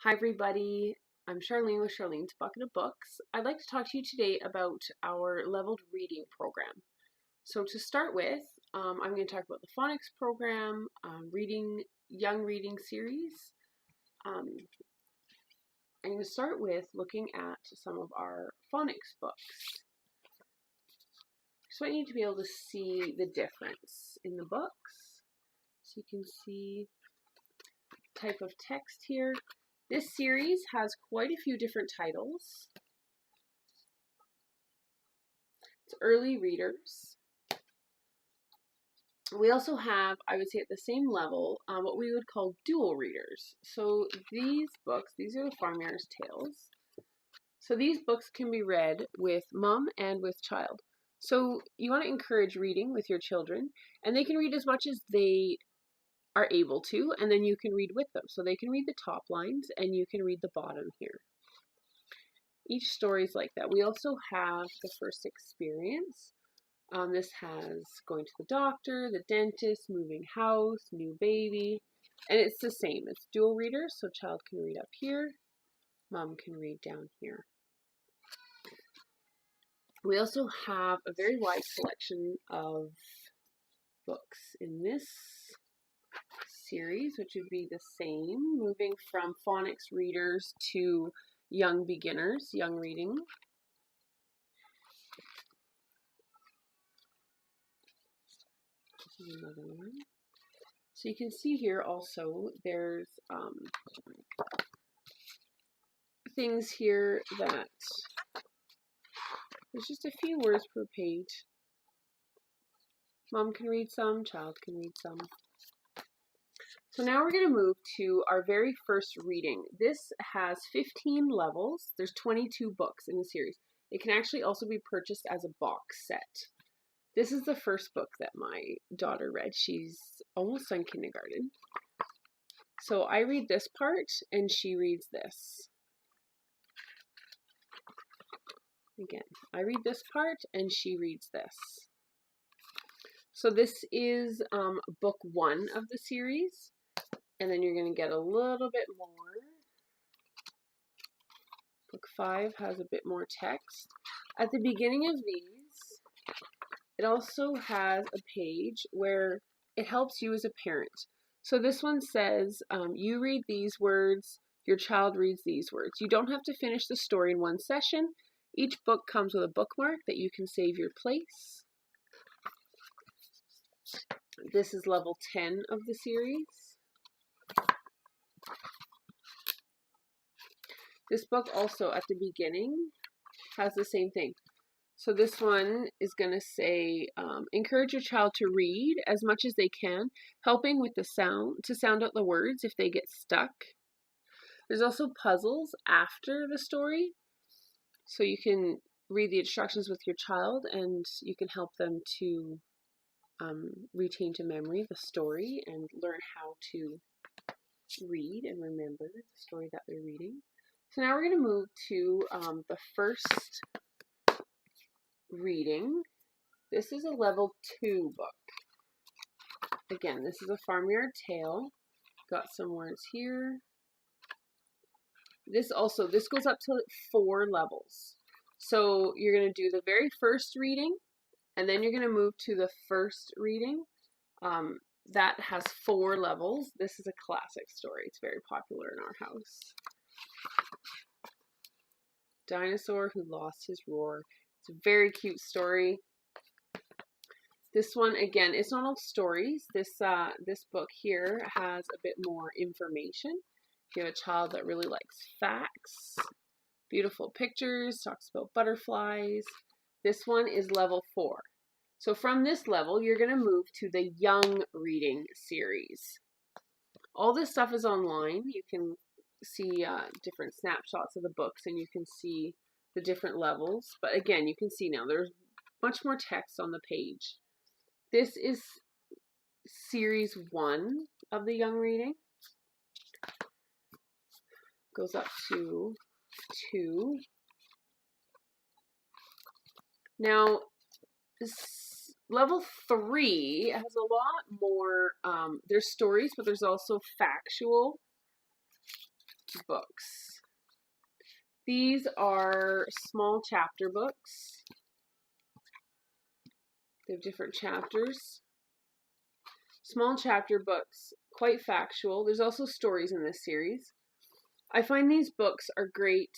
Hi everybody, I'm Charlene with Charlene's Bucket of Books. I'd like to talk to you today about our leveled reading program. So to start with, I'm going to talk about the Phonics program, young reading series. I'm going to start with looking at some of our phonics books. So I need to be able to see the difference in the books. So you can see the type of text here. This series has quite a few different titles. It's early readers. We also have, I would say at the same level, what we would call dual readers. So these books, these are the Farmyard's Tales. So these books can be read with mom and with child. So you want to encourage reading with your children, and they can read as much as they are able to, and then you can read with them. So they can read the top lines and you can read the bottom here. Each story is like that. We also have the first experience. This has going to the doctor, the dentist, moving house, new baby, and it's the same. It's dual readers, so child can read up here, mom can read down here. We also have a very wide selection of books in this series, which would be the same, moving from Phonics Readers to young beginners, young reading. This is another one. So you can see here also there's things here that there's just a few words per page. Mom can read some, child can read some. So now we're going to move to our very first reading. This has 15 levels. There's 22 books in the series. It can actually also be purchased as a box set. This is the first book that my daughter read. She's almost done kindergarten. So I read this part and she reads this. Again, I read this part and she reads this. So this is book 1 of the series. And then you're going to get a little bit more. Book 5 has a bit more text. At the beginning of these, it also has a page where it helps you as a parent. So this one says, you read these words, your child reads these words. You don't have to finish the story in one session. Each book comes with a bookmark that you can save your place. This is level 10 of the series. This book also at the beginning has the same thing. So this one is going to say, encourage your child to read as much as they can, helping with the sound, to sound out the words if they get stuck. There's also puzzles after the story. So you can read the instructions with your child and you can help them to retain to memory the story and learn how to read and remember the story that they're reading. So now we're going to move to the first reading. This is a level 2 book. Again, this is a Farmyard Tale. Got some words here. This goes up to 4 levels. So you're going to do the very first reading, and then you're going to move to the first reading. That has 4 levels. This is a classic story. It's very popular in our house. Dinosaur who lost his roar. It's a very cute story. This one, again, it's not all stories. This book here has a bit more information. If you have a child that really likes facts, beautiful pictures, talks about butterflies. This one is level 4. So from this level, you're going to move to the young reading series. All this stuff is online. You can see different snapshots of the books and you can see the different levels. But again, you can see now there's much more text on the page. This is series 1 of the young reading. Goes up to 2. Now, level 3 has a lot more, there's stories, but there's also factual books. These are small chapter books. They have different chapters. Small chapter books, quite factual. There's also stories in this series. I find these books are great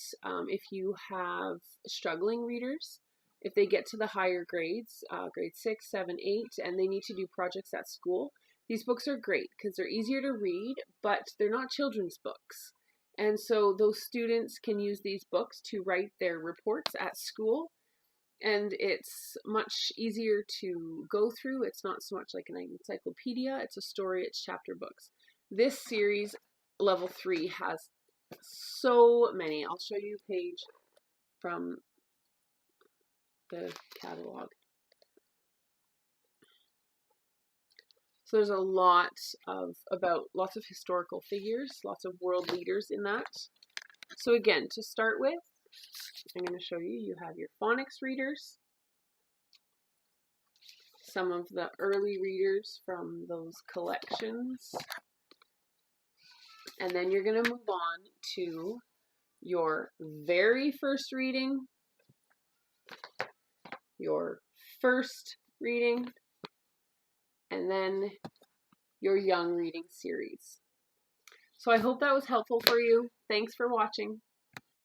if you have struggling readers. If they get to the higher grades, grade 6, 7, 8, and they need to do projects at school, these books are great because they're easier to read, but they're not children's books. And so those students can use these books to write their reports at school. And it's much easier to go through. It's not so much like an encyclopedia. It's a story. It's chapter books. This series, level 3, has so many. I'll show you a page from the catalog. So there's a lot about lots of historical figures, lots of world leaders in that. So again, to start with, I'm going to show you, you have your Phonics Readers, some of the early readers from those collections, and then you're going to move on to your very first reading, your first reading, and then your young reading series. So I hope that was helpful for you. Thanks for watching.